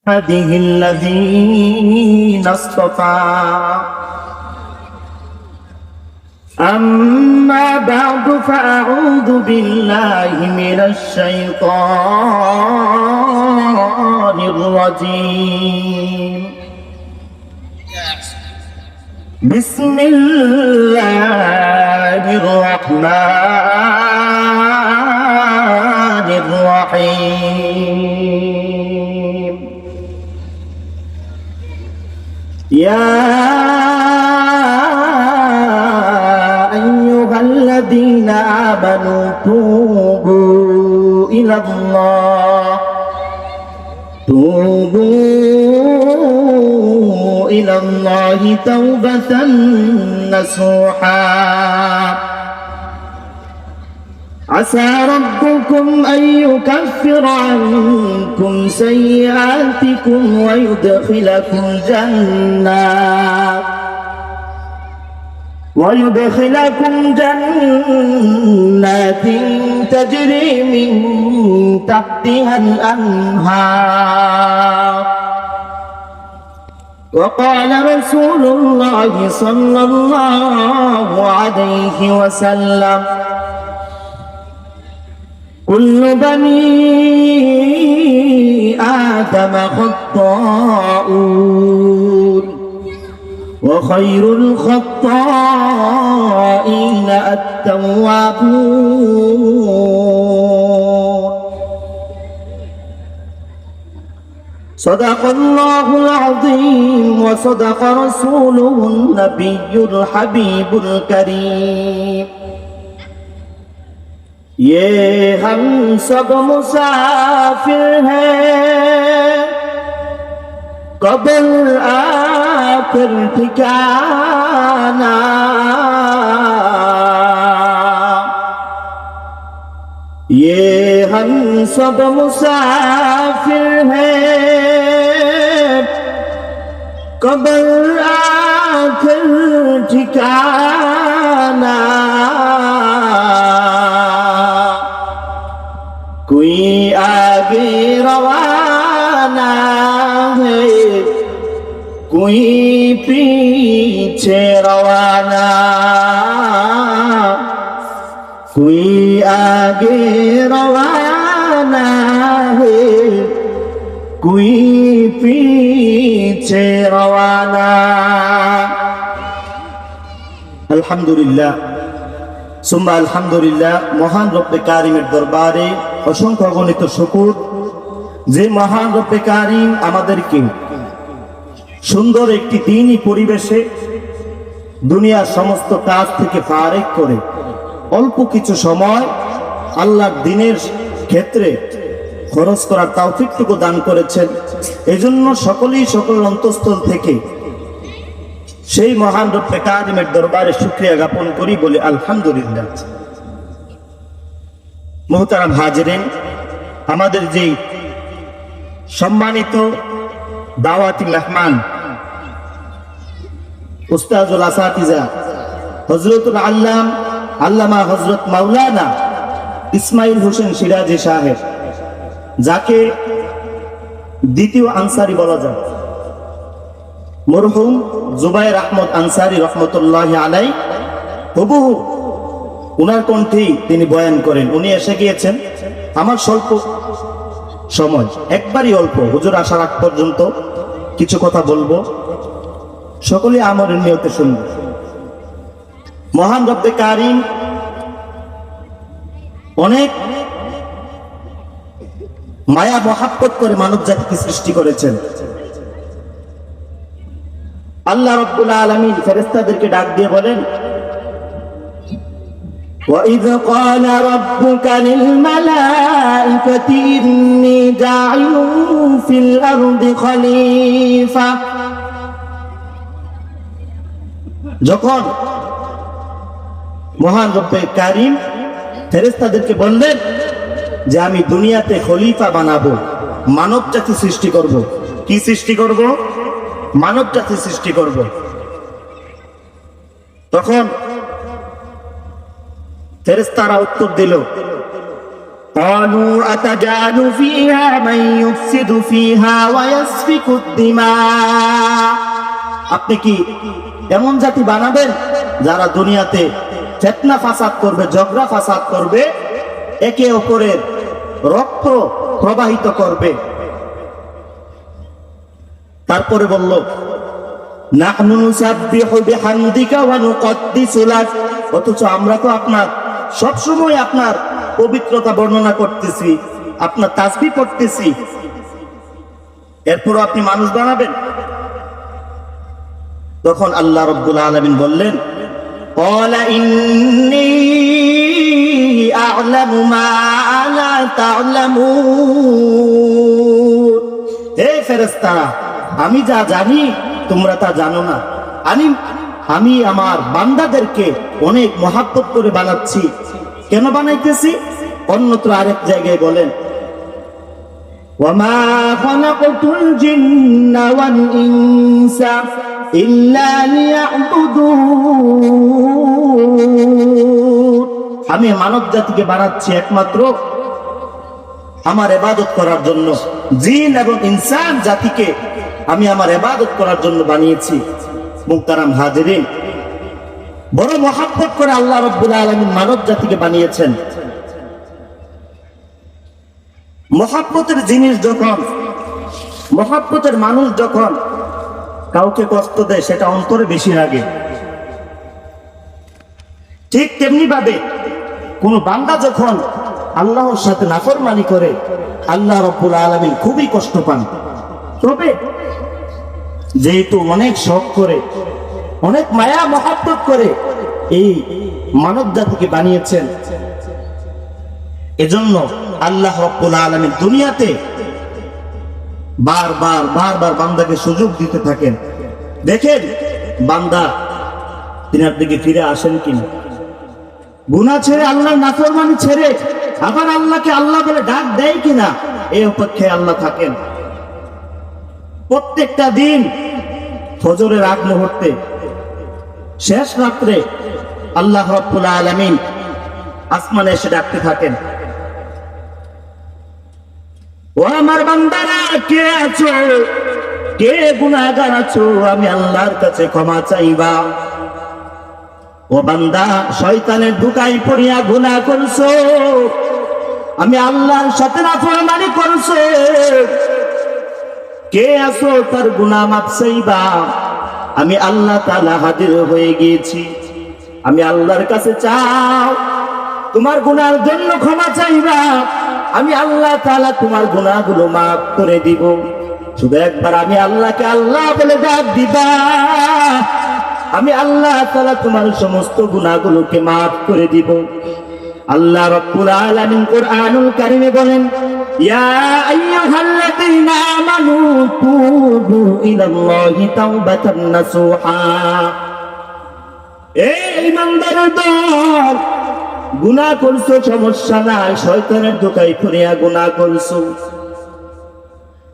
هذه الذين اصطفى. أما بعد فأعوذ بالله من الشيطان الرجيم. بسم الله الرحمن الرحيم. يا أيها الذين آمنوا توبوا إلى الله توبة نصوحا. عسى ربكم أن يكفر عنكم سيئاتكم ويدخلكم جنات تجري من تحتها الأنهار. وقال رسول الله صلى الله عليه وسلم: كل بني آدم خطاؤون وخير الخطائين التوابون. صدق الله العظيم وصدق رسوله النبي الحبيب الكريم. ये हम सब मुसाफिर हैं, कब्र आखिर ठिकाना. ये हम सब मुसाफिर हैं, कब्र आखिर ठिकाना. कोई आगे रवाना है, कोई पीछे रवाना. कोई आगे रवाना है, कोई पीछे रवाना. अल्हम्दुलिल्लाह सुम्मा अल्हम्दुलिल्लाह. মহান রব্বে কারিমের দরবারে অসংখ্য অগণিত শুকর, যে মহান রব্বে কারিম আমাদেরকে সুন্দর একটি দ্বীনি পরিবেশে দুনিয়ার সমস্ত কাজ থেকে ফারেক করে অল্প কিছু সময় আল্লাহর দ্বীনের ক্ষেত্রে খরচ করার তৌফিকটুকু দান করেছেন। এজন্য সকলেই সকল অন্তঃস্থল থেকে সেই মহান রব্বে কারিমের দরবারে শুকরিয়া জ্ঞাপন করি, বলি আলহামদুলিল্লাহ। মুহতারাম হাজিরিন, আমাদের যে সম্মানিত দাওয়াতি মেহমান উস্তাজুল আসাতিজা হযরতুল আল্লামা হযরত মাওলানা ইসমাইল হোসেন সিরাজি সাহেব, যাকে দ্বিতীয় আনসারী বলা যায়, মরহুম জুবায়ের আহমদ আনসারী রহমতুল্লাহি আলাইহি হুবহু উনার কণ্ঠেই তিনি বয়ান করেন। উনি এসে গিয়েছেন। আমার স্বল্প সময়, একবারই অল্প, হুজুর আসার আগ পর্যন্ত কিছু কথা বলবো, সকলে আমার নিয়তে শুনবে। মহান রব্বে কারিম অনেক মায়া মহাব্বত করে মানব জাতিকে সৃষ্টি করেছেন। আল্লাহ রাব্বুল আলামিন ফেরেশতাদেরকে ডাক দিয়ে বলেন: وَإِذْ قَالَ رَبُّكَ لِلْمَلَائِكَةِ إِنِّي جَاعِلٌ فِي الْأَرْضِ خَلِيفَةً. যখন মহান রব্বে কারিম ফেরেশতাদেরকে বললেন যে আমি দুনিয়াতে খলিফা বানাবো, মানব জাতি সৃষ্টি করব। কি সৃষ্টি করব? মানব জাতি সৃষ্টি করব। তখন ফেরেশতারা উত্তর দিল, قالوا أتجعل فيها من يفسد فيها ويسفك الدماء আপনি কি এমন জাতি বানাবেন যারা দুনিয়াতে ফিতনা ফাসাদ করবে, ঝগড়া ফাসাদ করবে, একে অপরের রক্ত প্রবাহিত করবে? তারপরে বলল নাহনু নুসাব্বিহু বিহামদিকা ওয়া নুকদ্দিসু লাক, অথচ আমরা তো আপনার সব সময় আপনার পবিত্রতা বর্ণনা করতেছি, আপনার তাসবিহ পড়তেছি, এরপর আপনি মানুষ বানাবেন? তখন আল্লাহ রাব্বুল আলামিন বললেন ক্বালা ইন্নী আ'লামু মা লা তা'লামুন, হে ফেরেশতারা, আমি যা জানি তোমরা তা জানো না। আমি আমার বান্দাদেরকে অনেক মহব্বত করে বানাচ্ছি। কেন বানাইতেছি? অন্যত্র আরেক জায়গায় বলেন ওয়ামা খালাকতুল জিন্না ওয়াল ইনসা ইল্লা লিয়াবুদুন, আমি মানব জাতিকে বানাচ্ছি একমাত্র আমার ইবাদত করার জন্য। জিন এবং ইনসান জাতিকে আমি আমার ইবাদত করার জন্য বানিয়েছি। মুহতারাম হাজিরিন, বড় মহব্বত করে আল্লাহ রাব্বুল আলামিন মানব জাতিকে বানিয়েছেন। মহব্বতের জিনিস যখন, মহব্বতের মানুষ যখন কাউকে কষ্ট দেয় সেটা অন্তরে বেশি লাগে। ঠিক তেমনি ভাবে কোন বান্দা যখন আল্লাহর সাথে নাফরমানি করে আল্লাহ রাব্বুল আলামিন খুবই কষ্ট পান। তবে যেহেতু অনেক শখ করে, অনেক মায়া মহব্বত করে এই মানব জাতিকে বানিয়েছেন, এজন্য আল্লাহ রাব্বুল আলামিন দুনিয়াতে বারবার বান্দাকে সুযোগ দিতে থাকেন। দেখেন বান্দা তিনার দিকে ফিরে আসেন কিনা, গুনাহ ছেড়ে আল্লাহর নাফরমানি ছেড়ে আবার আল্লাহকে আল্লাহ বলে ডাক দেয় কিনা, এই অপেক্ষায় আল্লাহ থাকেন। প্রত্যেকটা দিন ফজরের আগ মুহূর্তে, শেষ রাত্রে আল্লাহ রাব্বুল আলামিন আসমানে এসে ডাকতে থাকেন, ও আমার বান্দারা, কে আছো, কে গুনাহগার আছো, আমি আল্লাহর কাছে ক্ষমা চাইবা। ও বান্দা, শয়তানের ধোঁকায় পড়িয়া গুনাহ করছো, আমি আল্লাহর সাথে নাফরমানি করছো, কে আছো তার গুনাহ মাফ চাইবা। আমি আল্লাহ তাআলা হাজির হয়ে গিয়েছি, আমি আল্লাহর কাছে চাও, তোমার গুনার জন্য ক্ষমা চাইবা, আমি আল্লাহ তাআলা তোমার গুনাহগুলো মাফ করে দিব। শুধু একবার আমি আল্লাহকে আল্লাহ বলে ডাক দিবা, আমি আল্লাহ তাআলা তোমার সমস্ত গুনাহগুলোকে মাফ করে দিব। আল্লাহ রাব্বুল আলামিন কুরআনুল কারীমে বলেন ইয়া আইয়ুহাল্লাযীনা আমানু তুবু ইলাল্লাহি তাওবাতান নাসুহা, এই ঈমানদারের দল, গুনাহ করছো সমস্যা নাই, শয়তানের ধোঁকায় পড়িয়া গুনাহ করছো,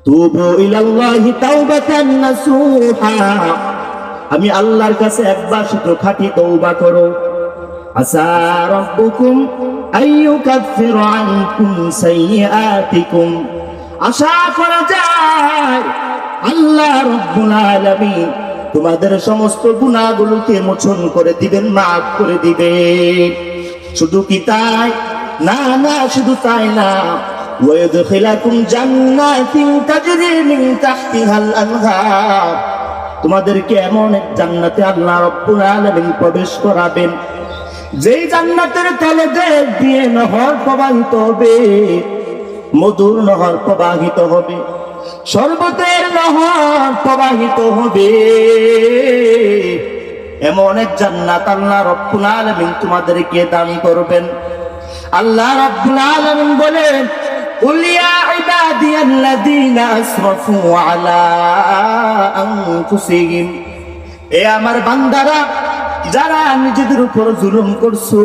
তুবু ইলাল্লাহি তাওবাতান নাসুহা, আমি আল্লাহর কাছে একবার শুধু খাঁটি তওবা করো। আসা রাব্বুকুম আইয়ুকাফিরু আনকুম সাইয়্যাতিকুম, আশা করা যায় আল্লাহ রাব্বুল আলামিন তোমাদের সমস্ত গুনাহগুলোকে মোচন করে দিবেন, মাফ করে দিবেন। শুধু কি তাই না, না শুধু তাই না, ওয়ায়ুদখিলাকুম জান্নাতিন তাজরি মিন তাহতিহাল আনহার, তোমাদেরকে এমন এক জান্নাতে আল্লাহ রাব্বুল আলামিন প্রবেশ করাবেন, যেই জান্নাতের তলে দিয়ে নহর প্রবাহিত হবে, মধুর নহর প্রবাহিত হবে, শরবতের নহর প্রবাহিত হবে। এমন এক জান্নাত আল্লাহ রাব্বুল আলামিন তোমাদেরকে দান করবেন। আল্লাহ রাব্বুল আলামিন বলেন কুল ইয়া ইবাদিয়াল্লাযীনা আসরাফু আলা আনফুসিহিম, এ আমার বান্দারা যারা নিজেদের উপর জুলুম করছো,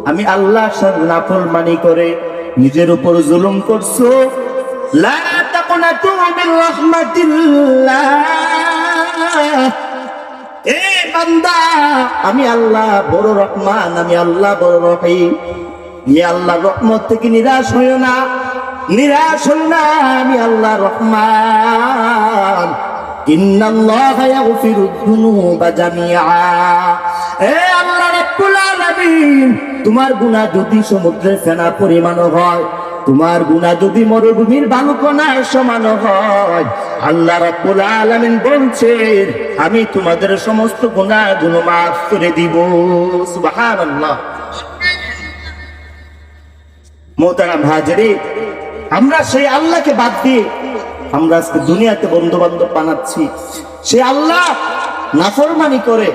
আমি আল্লাহর সাথে নাফরমানি করে নিজের উপর জুলুম করছো, লা তাকুনাতু মির রাহমাতিল্লাহ, এ বান্দা আমি আল্লাহ বড় রহমান, আমি আল্লাহ বড় রহিম, হে আল্লাহর রহমত থেকে নিরাশ হইও না, নিরাশ হইও না, আমি আল্লাহ রহমান। ইন্নাল্লাহা ইয়াগফিরুয যুনুবা জামিআ। এ আল্লাহ রাব্বুল আলামিন, তোমার গুনাহ যদি সমুদ্রের ফেনা পরিমাণ হয়, তোমার গুনাহ যদি মরুভূমির বালুকণার সমান হয়, আল্লাহ রাব্বুল আলামিন বলছেন আমি তোমাদের সমস্ত গুনাহগুলো মাফ করে দিব। সুবহানাল্লাহ। মোহতারাম হাজিরিন, আমরা সেই আল্লাহকে বাদ দিয়ে আমরা আজকে দুনিয়াতে বন্ধু বান্ধব বানাচ্ছি। সে আল্লাহ নাফরমানি করে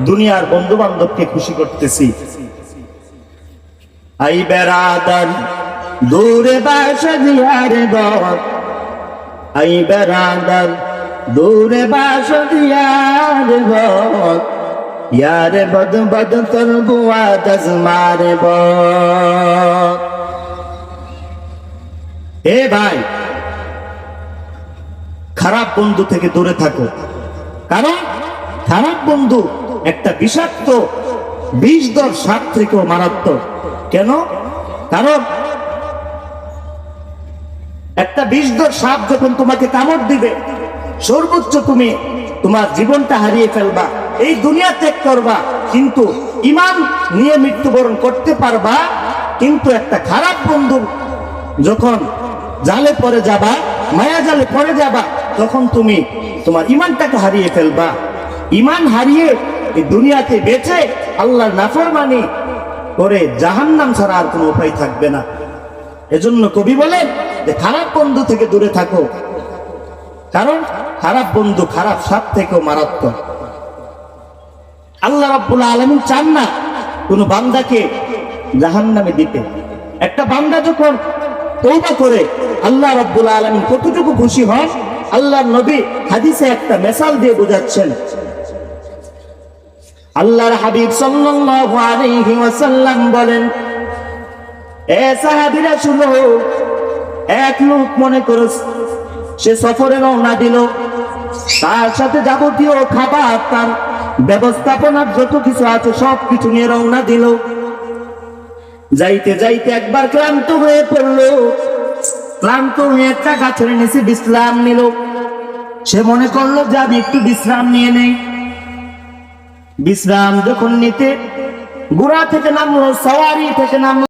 দুনিয়ার বন্ধু বান্ধবকে খুশি করতেছি। আই বেরাদার দূরে বাসা দিয়ার ঘর, আই বেরাদার দূরে বাসা দিয়ার ঘর, ইয়ারে বদ বদ তোর বুয়া দজমারে বর। এ ভাই, খারাপ বন্ধু থেকে দূরে থাকো, কারণ খারাপ বন্ধু একটা বিষাক্ত বিষধর সাপ থেকেও মারাত্মক। কেন? কারণ একটা বিষধর সাপ যখন তোমাকে কামড় দিবে, সর্বোচ্চ তুমি তোমার জীবনটা হারিয়ে ফেলবা, এই দুনিয়া ত্যাগ করবা, কিন্তু ঈমান নিয়ে মৃত্যুবরণ করতে পারবা। কিন্তু একটা খারাপ বন্ধু যখন জালে পড়ে যাবা, মায়া জালে পড়ে যাবা, তখন তুমি তোমার ঈমানটাকে হারিয়ে ফেলবা। ঈমান হারিয়ে এই দুনিয়াতে বেঁচে আল্লাহর নাফরমানি করে জাহান্নাম ছাড়া আর কোনো উপায় থাকবে না। এজন্য কবি বলেন যে খারাপ বন্ধু থেকে দূরে থাকো, কারণ খারাপ বন্ধু খারাপ সাপ থেকেও মারাত্মক। আল্লাহ রাব্বুল আলামিন চান না কোন বান্দাকে জাহান্নামে দিতে। একটা বান্দা যখন তওবা করে, আল্লাহ রাব্বুল আলামিন কতটুকু খুশি হন, আল্লাহর নবী হাদিসে একটা মিসাল দিয়ে বোঝাচ্ছেন। আল্লাহর হাবিব সাল্লাল্লাহু আলাইহি ওয়াসাল্লাম বলেন, এ সাহাবীরা শুনো, এক লোক মনে করো সে সফরে রওনা দিল, তার সাথে যাবতীয় খাবার, তার ব্যবস্থাপনার যত কিছু আছে সব কিছু নিয়ে রওনা দিল। যাইতে যাইতে একবার ক্লান্ত হয়ে পড়লো, ক্লান্ত হয়ে একটা গাছের নিচে বিশ্রাম নিল। সে মনে করলো যে আমি একটু বিশ্রাম নিয়ে নেই। বিশ্রাম যখন নিতে ঘোড়া থেকে নামলো, সওয়ারি থেকে নামলো,